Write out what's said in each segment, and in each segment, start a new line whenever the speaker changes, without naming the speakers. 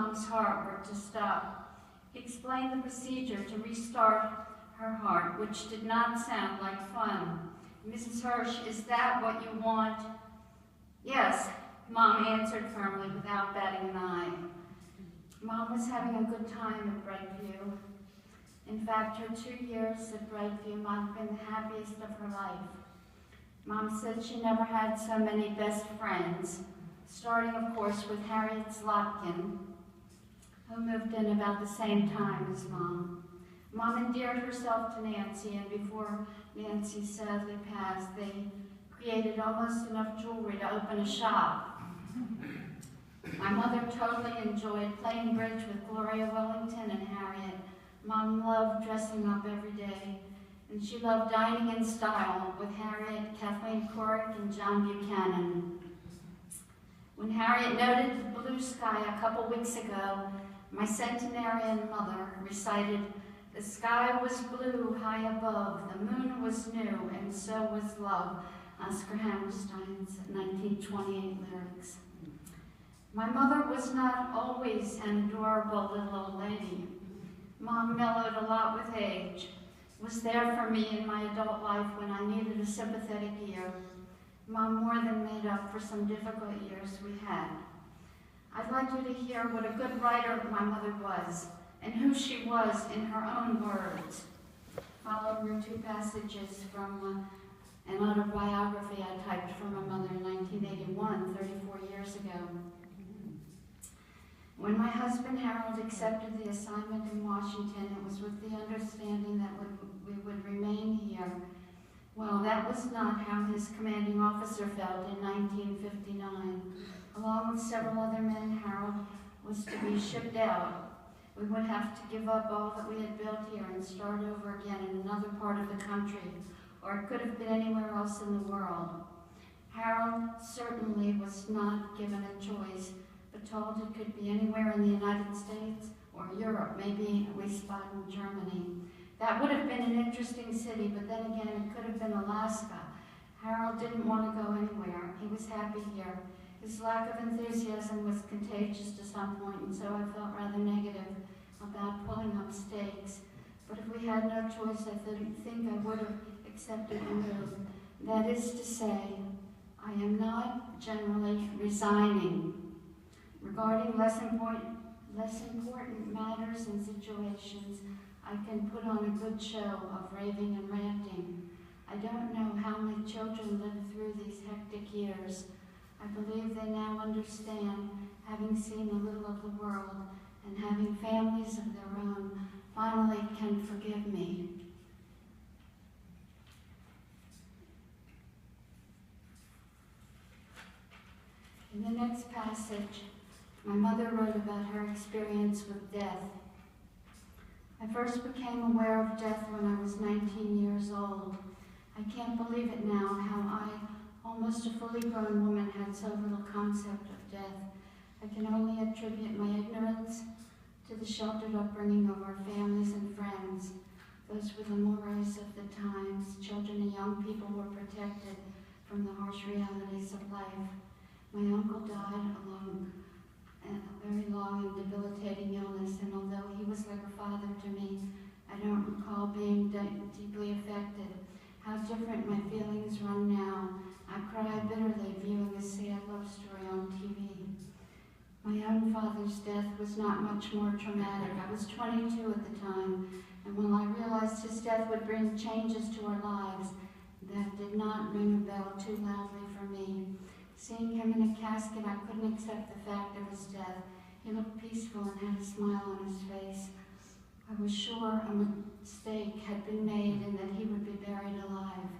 Mom's heart were to stop. He explained the procedure to restart her heart, which did not sound like fun. Mrs. Hirsch, is that what you want? Yes, Mom answered firmly without batting an eye. Mom was having a good time at Brightview. In fact, her 2 years at Brightview might have been the happiest of her life. Mom said she never had so many best friends, starting, of course, with Harriet Slotkin, who moved in about the same time as Mom. Mom endeared herself to Nancy, and before Nancy sadly passed, they created almost enough jewelry to open a shop. My mother totally enjoyed playing bridge with Gloria Wellington and Harriet. Mom loved dressing up every day, and she loved dining in style with Harriet, Kathleen Corrick, and John Buchanan. When Harriet noted the blue sky a couple weeks ago, my centenarian mother recited, "The sky was blue high above, the moon was new, and so was love," Oscar Hammerstein's 1928 lyrics. My mother was not always an adorable little old lady. Mom mellowed a lot with age, was there for me in my adult life when I needed a sympathetic ear. Mom more than made up for some difficult years we had. I'd like you to hear what a good writer my mother was, and who she was in her own words. Following are 2 passages from an autobiography I typed for my mother in 1981, 34 years ago. When my husband Harold accepted the assignment in Washington, it was with the understanding that we would remain here. Well, that was not how his commanding officer felt in 1959. Along with several other men, Harold was to be shipped out. We would have to give up all that we had built here and start over again in another part of the country, or it could have been anywhere else in the world. Harold certainly was not given a choice, but told it could be anywhere in the United States or Europe, maybe Wiesbaden, Germany. That would have been an interesting city, but then again, it could have been Alaska. Harold didn't want to go anywhere. He was happy here. His lack of enthusiasm was contagious to some point, and so I felt rather negative about pulling up stakes. But if we had no choice, I think I would have accepted the move. That is to say, I am not generally resigning. Regarding less important matters and situations, I can put on a good show of raving and ranting. I don't know how my children lived through these hectic years. I believe they now understand, having seen a little of the world and having families of their own, finally can forgive me. In the next passage, my mother wrote about her experience with death. I first became aware of death when I was 19 years old. I can't believe it now, how I, almost a fully grown woman, had so little concept of death. I can only attribute my ignorance to the sheltered upbringing of our families and friends. Those were the mores of the times. Children and young people were protected from the harsh realities of life. My uncle died along a very long and debilitating illness, and although he was like a father to me, I don't recall being deeply affected. How different my feelings run now. I cry bitterly viewing a sad love story on TV. My own father's death was not much more traumatic. I was 22 at the time, and when I realized his death would bring changes to our lives, that did not ring a bell too loudly for me. Seeing him in a casket, I couldn't accept the fact of his death. He looked peaceful and had a smile on his face. I was sure a mistake had been made and that he would be buried alive.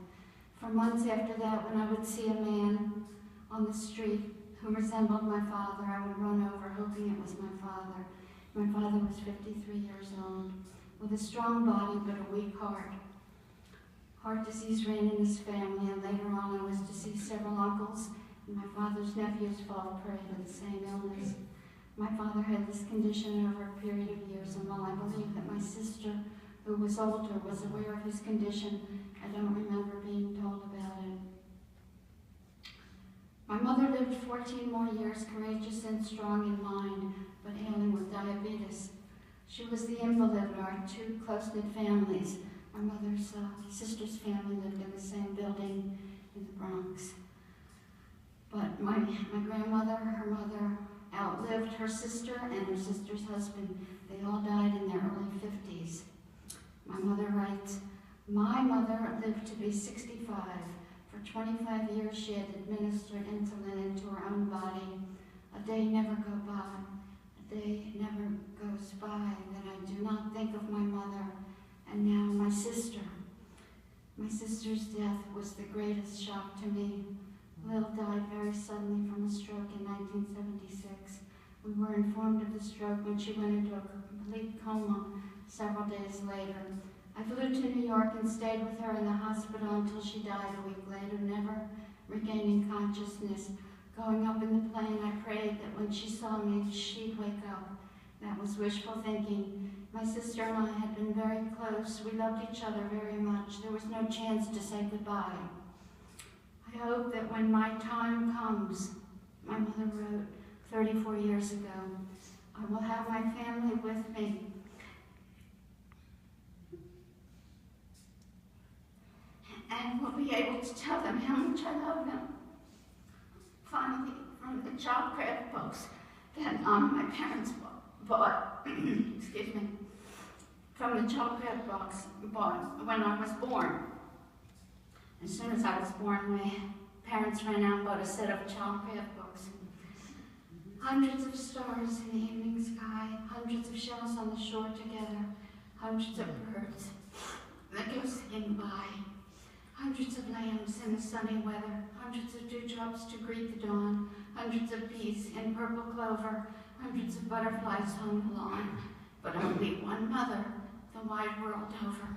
For months after that, when I would see a man on the street who resembled my father, I would run over hoping it was my father. My father was 53 years old, with a strong body but a weak heart. Heart disease ran in his family, and later on I was to see several uncles and my father's nephews fall prey to the same illness. My father had this condition over a period of years, and while I believe that my sister, who was older, was aware of his condition, I don't remember being told about it. My mother lived 14 more years, courageous and strong in mind, but ailing with She was the invalid of our two close-knit families. My mother's sister's family lived in the same building in the Bronx. But my grandmother, her mother, outlived her sister and her sister's husband. They all died in their early 50s. My mother writes, "My mother lived to be 65. For 25 years she had administered insulin into her own body. A day never goes by that I do not think of my mother, and now my sister. My sister's death was the greatest shock to me. Lil died very suddenly from a stroke in 1976. We were informed of the stroke when she went into a complete coma several days later. I flew to New York and stayed with her in the hospital until she died a week later, never regaining consciousness. Going up in the plane, I prayed that when she saw me, she'd wake up. That was wishful thinking. My sister and I had been very close. We loved each other very much. There was no chance to say goodbye. I hope that when my time comes," my mother wrote 34 years ago, "I will have my family with me. And will be able to tell them how much I love them." Finally, from the child craft books that my parents bought, excuse me, from the child craft box bought when I was born. As soon as I was born, my parents ran out and bought a set of child craft books. Hundreds of stars in the evening sky, hundreds of shells on the shore together, hundreds of birds that go singing by, hundreds of lambs in the sunny weather, hundreds of dewdrops to greet the dawn, hundreds of bees in purple clover, hundreds of butterflies on the lawn, but only one mother the wide world over.